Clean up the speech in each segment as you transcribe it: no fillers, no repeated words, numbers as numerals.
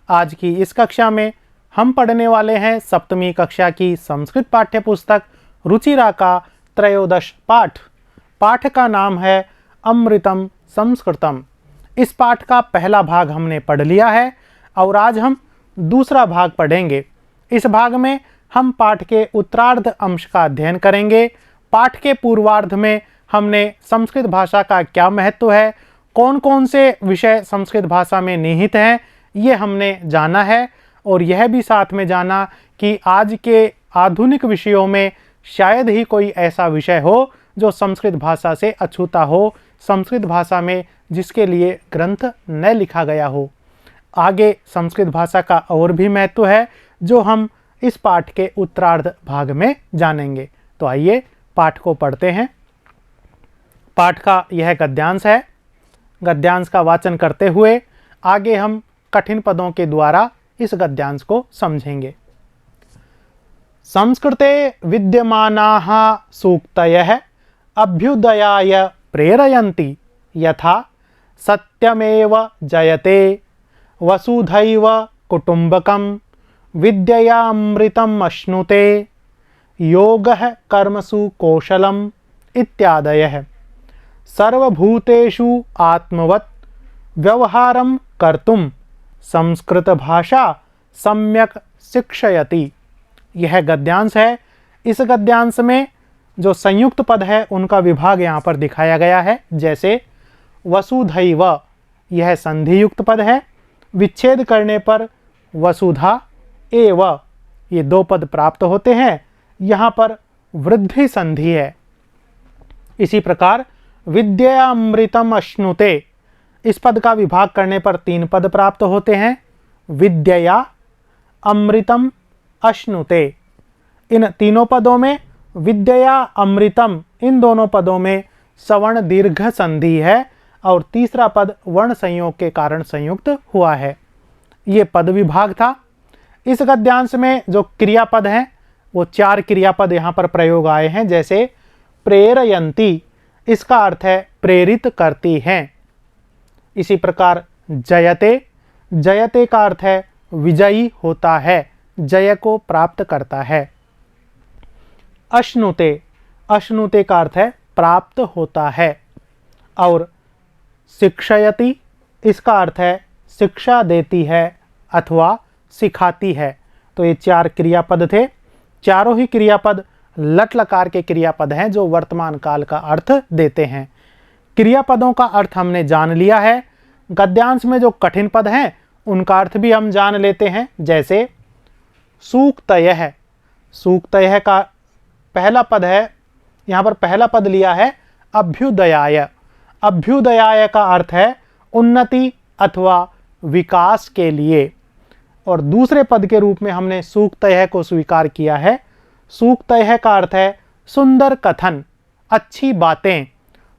आज की इस कक्षा में हम पढ़ने वाले हैं सप्तमी कक्षा की संस्कृत पाठ्य पुस्तक रुचिरा का त्रयोदश पाठ। पाठ का नाम है अमृतम संस्कृतम। इस पाठ का पहला भाग हमने पढ़ लिया है और आज हम दूसरा भाग पढ़ेंगे। इस भाग में हम पाठ के उत्तरार्ध अंश का अध्ययन करेंगे। पाठ के पूर्वार्ध में हमने संस्कृत भाषा का क्या महत्व है, कौन कौन से विषय संस्कृत भाषा में निहित हैं, ये हमने जाना है। और यह भी साथ में जाना कि आज के आधुनिक विषयों में शायद ही कोई ऐसा विषय हो जो संस्कृत भाषा से अछूता हो, संस्कृत भाषा में जिसके लिए ग्रंथ न लिखा गया हो। आगे संस्कृत भाषा का और भी महत्व है जो हम इस पाठ के उत्तरार्ध भाग में जानेंगे। तो आइए पाठ को पढ़ते हैं। पाठ का यह गद्यांश है। गद्यांश का वाचन करते हुए आगे हम कठिन पदों के द्वारा इस गद्यांश को समझेंगे। संस्कृते विद्यमानाः सूक्तयः अभ्युदयाय प्रेरयन्ति यथा सत्यमेव जयते वसुधैव कुटुम्बकं विद्ययामृतम् अश्नुते योगः कर्मसु कौशलम् इत्यादयः। सर्वभूतेषु आत्मवत् व्यवहारं कर्तुं संस्कृत भाषा सम्यक शिक्षयति। यह गद्यांश है। इस गद्यांश में जो संयुक्त पद है उनका विभाग यहाँ पर दिखाया गया है। जैसे वसुधैव, यह संधियुक्त पद है। विच्छेद करने पर वसुधा एव, ये दो पद प्राप्त होते हैं। यहाँ पर वृद्धि संधि है। इसी प्रकार विद्यामृतम अश्नुते, इस पद का विभाग करने पर तीन पद प्राप्त होते हैं। विद्यया अमृतम अश्नुते, इन तीनों पदों में विद्यया अमृतम, इन दोनों पदों में सवर्ण दीर्घ संधि है और तीसरा पद वर्ण संयोग के कारण संयुक्त हुआ है। ये पद विभाग था। इस गद्यांश में जो क्रियापद हैं वो चार क्रियापद यहाँ पर प्रयोग आए हैं। जैसे प्रेरयन्ति, इसका अर्थ है प्रेरित करती हैं। इसी प्रकार जयते, जयते का अर्थ है विजयी होता है, जय को प्राप्त करता है। अश्नुते, अश्नुते का अर्थ है प्राप्त होता है। और शिक्षयति, इसका अर्थ है शिक्षा देती है अथवा सिखाती है। तो ये चार क्रियापद थे। चारों ही क्रियापद लट लकार के क्रियापद हैं जो वर्तमान काल का अर्थ देते हैं। क्रियापदों का अर्थ हमने जान लिया है। गद्यांश में जो कठिन पद हैं उनका अर्थ भी हम जान लेते हैं। जैसे सूक्तयः, सूक्तयः का पहला पद है, यहाँ पर पहला पद लिया है अभ्युदयाय। अभ्युदयाय का अर्थ है उन्नति अथवा विकास के लिए। और दूसरे पद के रूप में हमने सूक्तयः को स्वीकार किया है। सूक्तयः का अर्थ है सुंदर कथन, अच्छी बातें।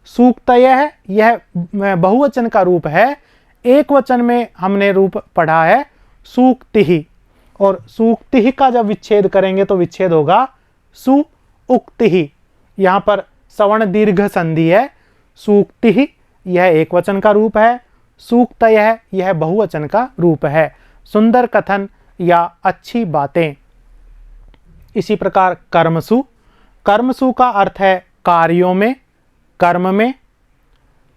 सूक्तयः यह बहुवचन का रूप है। एक वचन में हमने रूप पढ़ा है सूक्तिः, और सूक्तिः का जब विच्छेद करेंगे तो विच्छेद होगा सुउक्तिः। यहाँ पर सवर्ण दीर्घ संधि है। सूक्तिः यह एक वचन का रूप है, सूक्तयः यह बहुवचन का रूप है। सुंदर कथन या अच्छी बातें। इसी प्रकार कर्मसु, कर्मसु का अर्थ है कार्यों में, कर्म में।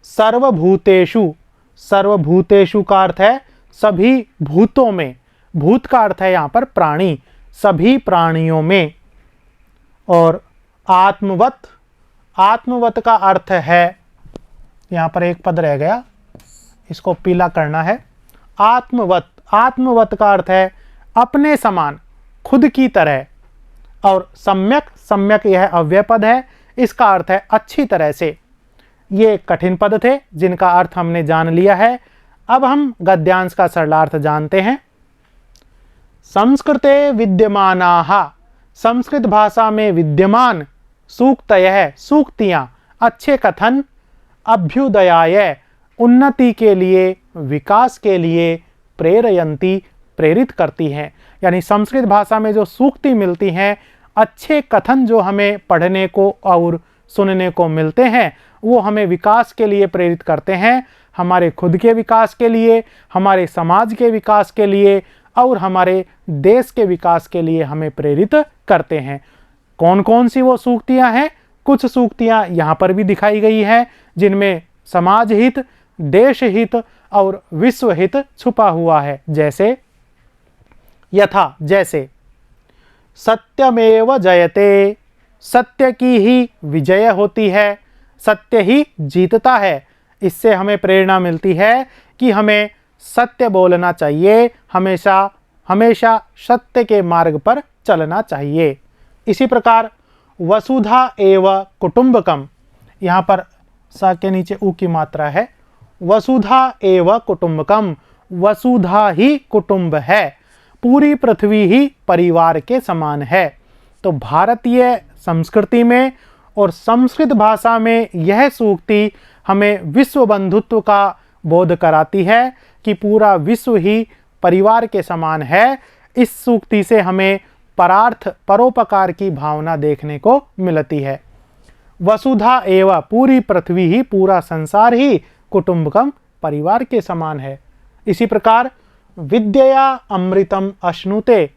सर्वभूतेषु, सर्वभूतेषु का अर्थ है सभी भूतों में। भूत का अर्थ है यहाँ पर प्राणी, सभी प्राणियों में। और आत्मवत, आत्मवत का अर्थ है, यहाँ पर एक पद रह गया, इसको पीला करना है। आत्मवत, आत्मवत का अर्थ है अपने समान, खुद की तरह। और सम्यक, सम्यक यह अव्यय पद है, इसका अर्थ है अच्छी तरह से। ये कठिन पद थे जिनका अर्थ हमने जान लिया है। अब हम गद्यांश का सरलार्थ जानते हैं। संस्कृते विद्यमानाः, संस्कृत भाषा में विद्यमान, सूक्तयः सूक्तियां, अच्छे कथन, अभ्युदयाय उन्नति के लिए, विकास के लिए, प्रेरयन्ति प्रेरित करती हैं। यानी संस्कृत भाषा में जो सूक्ति मिलती हैं, अच्छे कथन जो हमें पढ़ने को और सुनने को मिलते हैं, वो हमें विकास के लिए प्रेरित करते हैं, हमारे खुद के विकास के लिए, हमारे समाज के विकास के लिए और हमारे देश के विकास के लिए हमें प्रेरित करते हैं। कौन कौन सी वो सूक्तियाँ हैं? कुछ सूक्तियाँ यहाँ पर भी दिखाई गई हैं जिनमें समाज हित, देश हित और विश्व हित छुपा हुआ है। जैसे यथा, जैसे सत्यमेव जयते, सत्य की ही विजय होती है, सत्य ही जीतता है। इससे हमें प्रेरणा मिलती है कि हमें सत्य बोलना चाहिए, हमेशा हमेशा सत्य के मार्ग पर चलना चाहिए। इसी प्रकार वसुधा एव कुटुंबकम, यहाँ पर स के नीचे उ की मात्रा है। वसुधा एव कुटुंबकम, वसुधा ही कुटुंब है, पूरी पृथ्वी ही परिवार के समान है। तो भारतीय संस्कृति में और संस्कृत भाषा में यह सूक्ति हमें विश्व बंधुत्व का बोध कराती है कि पूरा विश्व ही परिवार के समान है। इस सूक्ति से हमें परार्थ, परोपकार की भावना देखने को मिलती है। वसुधा एव, पूरी पृथ्वी ही, पूरा संसार ही, कुटुंबकम, परिवार के समान है। इसी प्रकार विद्या अमृतम अश्नुते,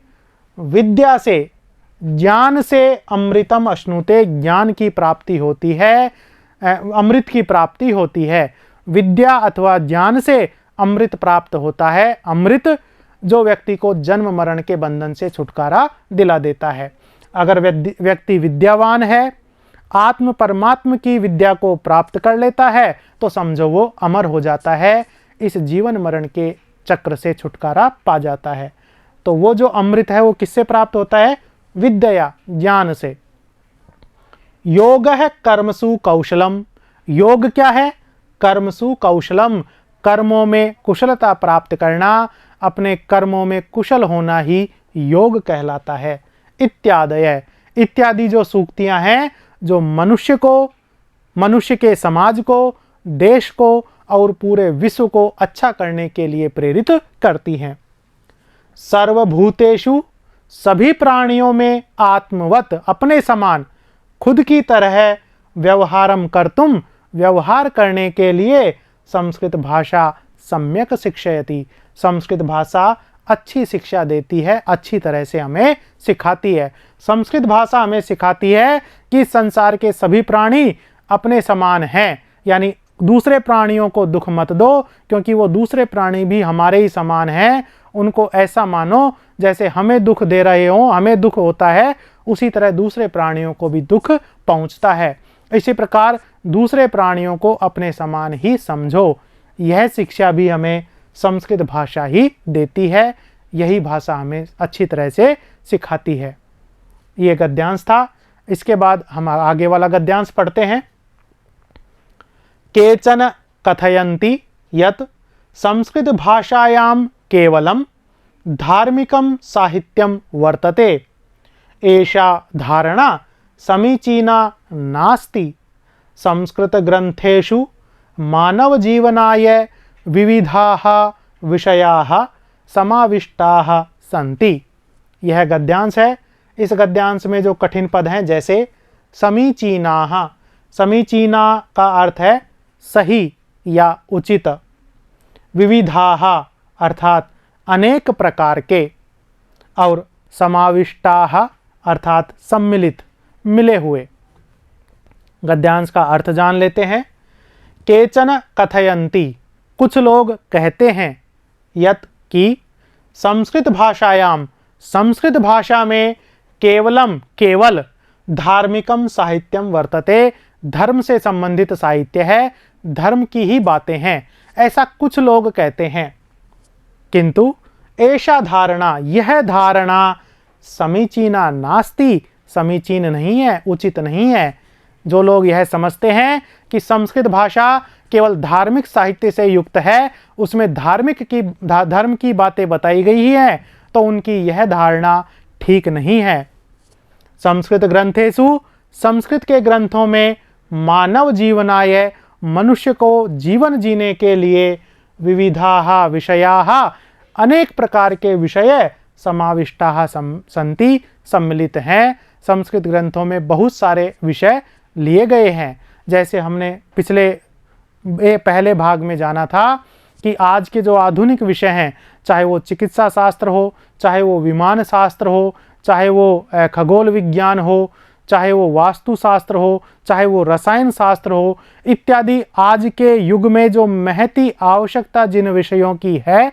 विद्या से, ज्ञान से अमृतम अश्नुते, ज्ञान की प्राप्ति होती है, अमृत की प्राप्ति होती है। विद्या अथवा ज्ञान से अमृत प्राप्त होता है। अमृत जो व्यक्ति को जन्म मरण के बंधन से छुटकारा दिला देता है। अगर व्यक्ति विद्यावान है, आत्म परमात्म की विद्या को प्राप्त कर लेता है, तो समझो वो अमर हो जाता है, इस जीवन मरण के चक्र से छुटकारा पा जाता है। तो वो जो अमृत है वो किससे प्राप्त होता है? विद्या, ज्ञान से। योग है कर्मसु कौशलम, योग क्या है? कर्मसु कौशलम, कर्मों में कुशलता प्राप्त करना, अपने कर्मों में कुशल होना ही योग कहलाता है। इत्यादि जो सूक्तियां हैं जो मनुष्य को, मनुष्य के समाज को, देश को और पूरे विश्व को अच्छा करने के लिए प्रेरित करती हैं। सर्वभूतेषु, सभी प्राणियों में, आत्मवत, अपने समान, खुद की तरह, व्यवहारम कर्तुम, व्यवहार करने के लिए, संस्कृत भाषा सम्यक शिक्षयति, संस्कृत भाषा अच्छी शिक्षा देती है, अच्छी तरह से हमें सिखाती है। संस्कृत भाषा हमें सिखाती है कि संसार के सभी प्राणी अपने समान हैं, यानी दूसरे प्राणियों को दुख मत दो, क्योंकि वो दूसरे प्राणी भी हमारे ही समान हैं। उनको ऐसा मानो जैसे हमें दुख दे रहे हो, हमें दुख होता है, उसी तरह दूसरे प्राणियों को भी दुख पहुंचता है। इसी प्रकार दूसरे प्राणियों को अपने समान ही समझो। यह शिक्षा भी हमें संस्कृत भाषा ही देती है, यही भाषा हमें अच्छी तरह से सिखाती है। ये गद्यांश था। इसके बाद हम आगे वाला गद्यांश पढ़ते हैं। केचन कथयन्ति यत् संस्कृत भाषायां केवलं धार्मिकं साहित्यं वर्तते, एषा धारणा समीचीना नास्ति। संस्कृत ग्रंथेषु मानव जीवनाय विविधाः विषयाः समाविष्टाः सन्ति। यह गद्यांश है। इस गद्यांश में जो कठिन पद हैं, जैसे समीचीनाः, समीचीना का अर्थ है सही या उचित, विविधाः अर्थात अनेक प्रकार के, और समाविष्टाः अर्थात सम्मिलित, मिले हुए। गद्यांश का अर्थ जान लेते हैं। केचन कथयन्ति, कुछ लोग कहते हैं, यत् कि संस्कृत भाषायाम, संस्कृत भाषा में, केवलम, केवल, धार्मिकम साहित्यम वर्तते, धर्म से संबंधित साहित्य है, धर्म की ही बातें हैं, ऐसा कुछ लोग कहते हैं। किंतु ऐसा धारणा, यह धारणा समीचीना नास्ति, समीचीन नहीं है, उचित नहीं है। जो लोग यह समझते हैं कि संस्कृत भाषा केवल धार्मिक साहित्य से युक्त है, उसमें धर्म की बातें बताई गई हैं, तो उनकी यह धारणा ठीक नहीं है। संस्कृत ग्रंथेषु, संस्कृत के ग्रंथों में, मानव जीवनाय, मनुष्य को जीवन जीने के लिए, विविधाः विषयाः, अनेक प्रकार के विषय, समाविष्टाः सन्ति, सम्मिलित हैं। संस्कृत ग्रंथों में बहुत सारे विषय लिए गए हैं। जैसे हमने पिछले पहले भाग में जाना था कि आज के जो आधुनिक विषय हैं, चाहे वो चिकित्सा शास्त्र हो, चाहे वो विमान शास्त्र हो, चाहे वो खगोल विज्ञान हो, चाहे वो वास्तुशास्त्र हो, चाहे वो रसायन शास्त्र हो इत्यादि, आज के युग में जो महती आवश्यकता जिन विषयों की है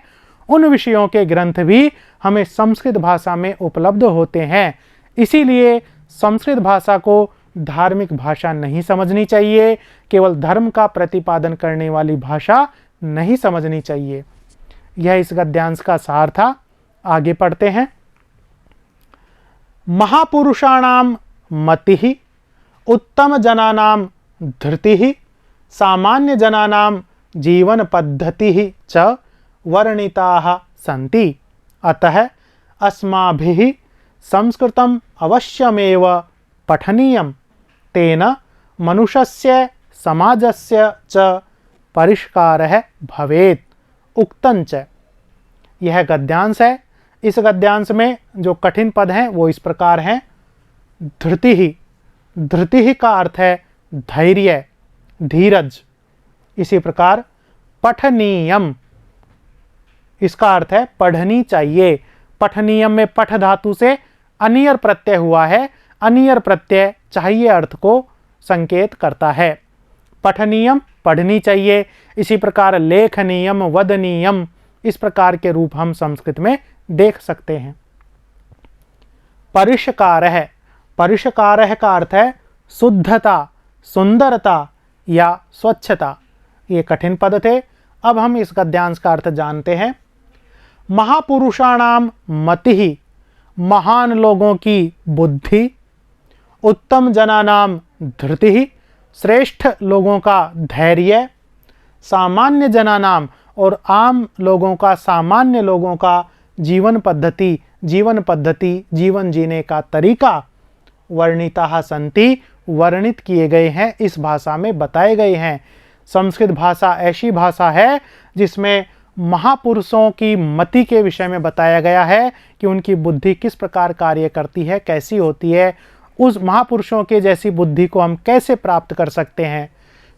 उन विषयों के ग्रंथ भी हमें संस्कृत भाषा में उपलब्ध होते हैं। इसीलिए संस्कृत भाषा को धार्मिक भाषा नहीं समझनी चाहिए, केवल धर्म का प्रतिपादन करने वाली भाषा नहीं समझनी चाहिए। यह इस गद्यांश का सार था। आगे पढ़ते हैं। महापुरुषाणाम मतिः उत्तम जनानां धृतिः सामान्य जनानां जीवन पद्धतिः च वर्णिताः सन्ति। अतः अस्माभिः संस्कृतम् अवश्यमेव पठनीयं, तेन मनुष्यस्य समाजस्य च परिष्कारः भवेत्। उक्तञ्च। यह गद्यांश है। इस गद्यांश में जो कठिन पद हैं वो इस प्रकार हैं। धृतिः, धृतिः का अर्थ है धैर्य, धीरज। इसी प्रकार पठनीयम, इसका अर्थ है पढ़नी चाहिए। पठनीयम में पठ धातु से अनियर प्रत्यय हुआ है। अनियर प्रत्यय चाहिए अर्थ को संकेत करता है। पठनीयम पढ़नी चाहिए। इसी प्रकार लेखनीयम, वदनीयम, इस प्रकार के रूप हम संस्कृत में देख सकते हैं। परिष्कारः, परिष्कारः का अर्थ है शुद्धता, सुंदरता या स्वच्छता। ये कठिन पद थे। अब हम इस गद्यांश का अर्थ जानते हैं। महापुरुषाणाम मतिः, महान लोगों की बुद्धि, उत्तम जनानाम धृतिः, श्रेष्ठ लोगों का धैर्य, सामान्य जनानाम और आम लोगों का, सामान्य लोगों का जीवन पद्धति, जीवन जीने का तरीका वर्णिताः सन्ति, वर्णित किए गए हैं, इस भाषा में बताए गए हैं। संस्कृत भाषा ऐसी भाषा है जिसमें महापुरुषों की मति के विषय में बताया गया है कि उनकी बुद्धि किस प्रकार कार्य करती है, कैसी होती है, उस महापुरुषों के जैसी बुद्धि को हम कैसे प्राप्त कर सकते हैं,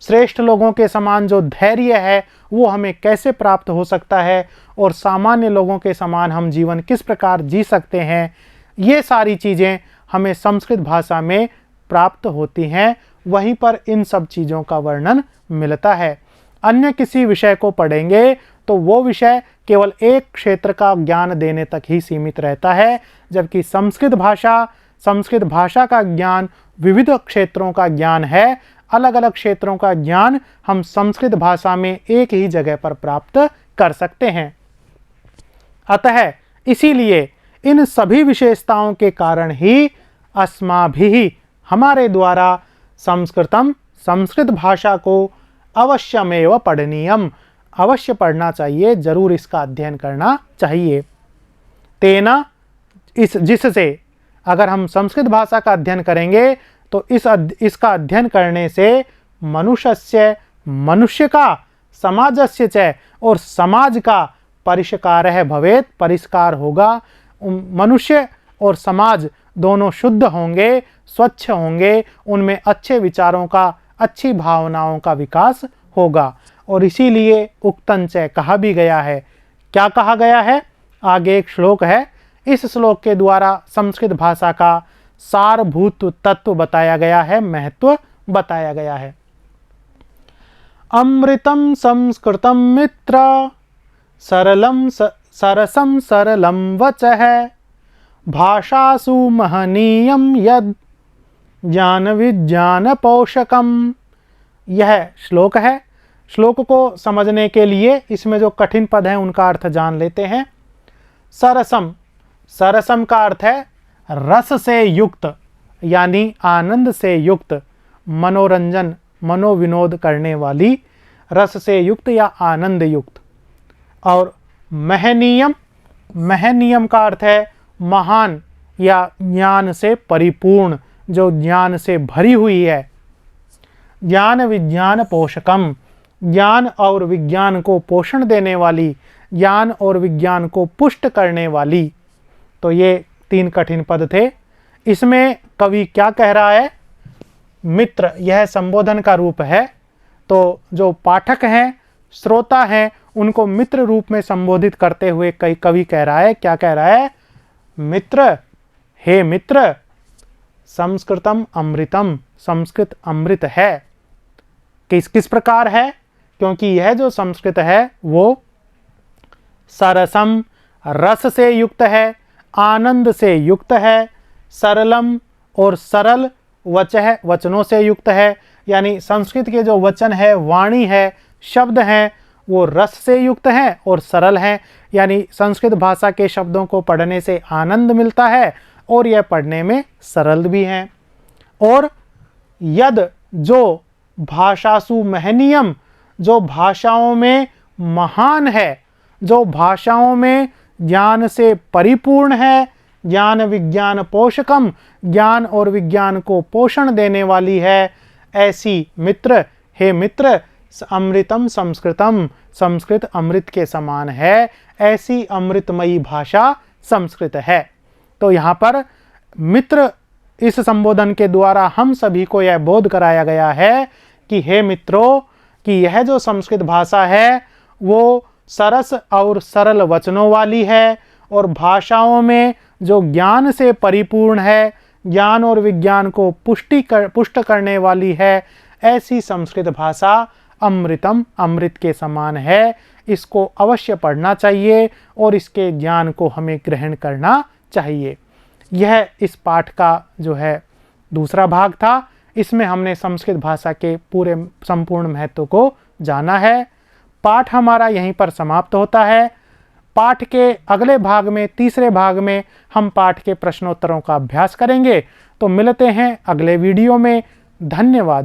श्रेष्ठ लोगों के समान जो धैर्य है वो हमें कैसे प्राप्त हो सकता है, और सामान्य लोगों के समान हम जीवन किस प्रकार जी सकते हैं। ये सारी चीज़ें हमें संस्कृत भाषा में प्राप्त होती हैं। वहीं पर इन सब चीज़ों का वर्णन मिलता है। अन्य किसी विषय को पढ़ेंगे तो वो विषय केवल एक क्षेत्र का ज्ञान देने तक ही सीमित रहता है, जबकि संस्कृत भाषा का ज्ञान विविध क्षेत्रों का ज्ञान है। अलग अलग क्षेत्रों का ज्ञान हम संस्कृत भाषा में एक ही जगह पर प्राप्त कर सकते हैं। अतः इसीलिए इन सभी विशेषताओं के कारण ही अस्माभिः, हमारे द्वारा संस्कृत भाषा को अवश्यमेव पठनीयम, अवश्य पढ़ना चाहिए, जरूर इसका अध्ययन करना चाहिए। तेना, जिससे, अगर हम संस्कृत भाषा का अध्ययन करेंगे तो इसका अध्ययन करने से मनुष्य का, समाजस्य च, और समाज का परिष्कारः भवेत्, परिष्कार होगा। मनुष्य और समाज दोनों शुद्ध होंगे, स्वच्छ होंगे, उनमें अच्छे विचारों का, अच्छी भावनाओं का विकास होगा। और इसीलिए उक्तञ्च कहा भी गया है। क्या कहा गया है? आगे एक श्लोक है। इस श्लोक के द्वारा संस्कृत भाषा का सारभूत तत्व बताया गया है, महत्व बताया गया है। अमृतम संस्कृतम मित्र, सरसम सरलम वचः, भाषासु महनीयम यद ज्ञान विज्ञान पोषकम। यह श्लोक है। श्लोक को समझने के लिए इसमें जो कठिन पद हैं उनका अर्थ जान लेते हैं। सरसम, सरसम का अर्थ है रस से युक्त, यानी आनंद से युक्त, मनोरंजन, मनोविनोद करने वाली, रस से युक्त या आनंद युक्त। और महनीयम, महनीयम का अर्थ है महान या ज्ञान से परिपूर्ण, जो ज्ञान से भरी हुई है। ज्ञान विज्ञान पोषकम, ज्ञान और विज्ञान को पोषण देने वाली, ज्ञान और विज्ञान को पुष्ट करने वाली। तो ये 3 कठिन पद थे। इसमें कवि क्या कह रहा है? मित्र, यह संबोधन का रूप है। तो जो पाठक हैं, श्रोता हैं, उनको मित्र रूप में संबोधित करते हुए कई कवि कह रहा है, क्या कह रहा है? मित्र, हे मित्र, संस्कृतम अमृतम, संस्कृत अमृत है। किस किस प्रकार है? क्योंकि यह जो संस्कृत है वो सरसम, रस से युक्त है, आनंद से युक्त है, सरलम और सरल वचनों से युक्त है। यानी संस्कृत के जो वचन है, वाणी है, शब्द हैं, वो रस से युक्त हैं और सरल हैं। यानी संस्कृत भाषा के शब्दों को पढ़ने से आनंद मिलता है और यह पढ़ने में सरल भी हैं। और यद, जो भाषासु महनीयम, जो भाषाओं में महान है, जो भाषाओं में ज्ञान से परिपूर्ण है, ज्ञान विज्ञान पोषकम, ज्ञान और विज्ञान को पोषण देने वाली है, ऐसी मित्र, हे मित्र, अमृतम संस्कृतम, संस्कृत अमृत के समान है, ऐसी अमृतमयी भाषा संस्कृत है। तो यहाँ पर मित्र, इस संबोधन के द्वारा हम सभी को यह बोध कराया गया है कि हे मित्रों, कि यह जो संस्कृत भाषा है वो सरस और सरल वचनों वाली है और भाषाओं में जो ज्ञान से परिपूर्ण है, ज्ञान और विज्ञान को पुष्ट करने वाली है, ऐसी संस्कृत भाषा अमृतम, अमृत के समान है। इसको अवश्य पढ़ना चाहिए और इसके ज्ञान को हमें ग्रहण करना चाहिए। यह इस पाठ का जो है दूसरा भाग था। इसमें हमने संस्कृत भाषा के पूरे संपूर्ण महत्व को जाना है। पाठ हमारा यहीं पर समाप्त होता है। पाठ के अगले भाग में, तीसरे भाग में हम पाठ के प्रश्नोत्तरों का अभ्यास करेंगे। तो मिलते हैं अगले वीडियो में। धन्यवाद।